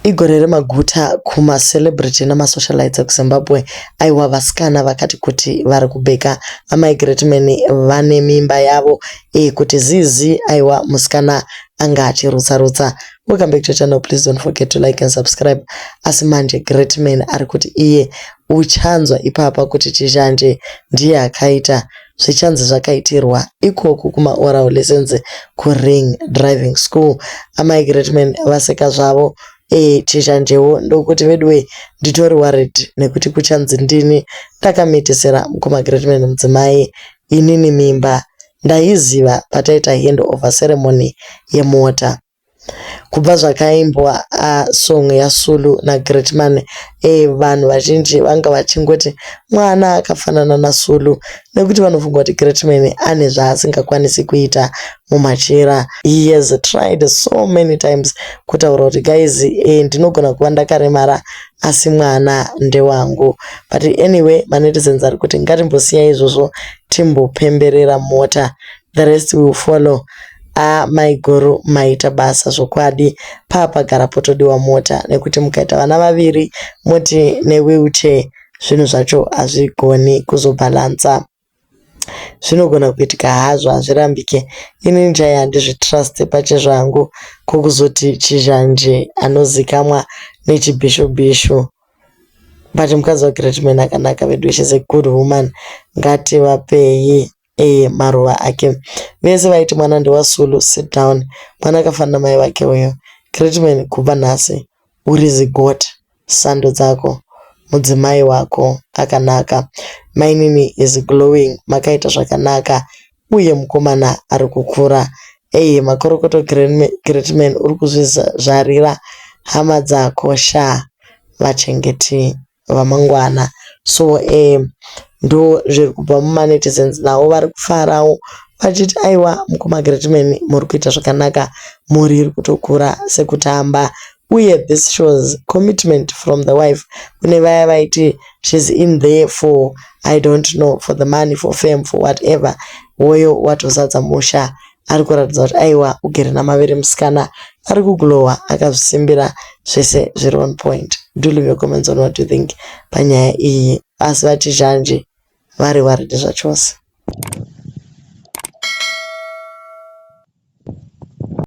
igore remaguta kuma celebrity namasocialites ekuzimbabwe aiwa vasikana vakati kuti vari kubheka amai Greatman vane mimba yavo kuti zizi aiwa musikana anga achirutsa. Welcome back to the channel. Please don't forget to like and subscribe. Asi manje Greatman ari kuti iye uchanzwa ipapa kuti chizhanje ndiye akaita zvichanzi zvakaitirwa ikoku kuma oral lessons kuring driving school. Amai Greatman vaseka zvavo chizhanjewo ndokuti vedwe nditori worried nekuti kuchanzi ndini takamitisira mukoma Greatman mudzimai inini mimba ndaiziva pataita hand over ceremony yemota. Kubva zvakaimbwa song yaSulu naGreatman vanhu vazhinji vanga vachingoti mwana akafanana naSulu nekuti vanofunga kuti Greatman ane zvaasingakwanisi kuita mumachira. He has tried so many times kutaura kuti guys ndinogona kuva ndakaremara asi mwana ndewangu, but anyway manetizens ari kuti ngatimbosiya izvozvo timbopemberera mota, the rest will follow. Maiguru maita basa zvokwadi papagara potodiwa mota nekuti mukaita vana vaviri moti newheelchair zvinhu zvacho hazvigoni kuzobalansa. Zvinogona kuitika hazvo hazvirambike. Ini njai handizvitrust pachezvangu kokuzoti chizhanje anozikamwa nechibhishubhishu, but mukadzi waGreatman akanaka vedu. She's a good woman, ngativapei maruva ake. Vese vaiti mwana ndewaSulu, sit down. Mwana akafanana mai vake uyo. Greatman kubva nhasi uri zigot, sando dzako, mudzimai wako akanaka, mainini is glowing, makaita zvakanaka uye mukomana ari kukura. Makorokoto Greatman uri kuzvizvarira hama dzako vachengeti vamangwana. So ndo zviri kubva mumanetizens navo vari kufarawo vachiti aiwa mukoma Greatman muri kuita zvakanaka, muri kutokura sekutamba. Uye this shows commitment from the wife. Kune vaya vaiti she's in there for I don't know, for the money, for fame, for whatever. Woyo watozadza musha ari kuratidza kuti aiwa ugere namavere musikana ari kuglowa akazvisimbira zvese zviri on point. Do leave your comments on what you think panyaya iyi. Asi vachizhanje vari worried zvachose.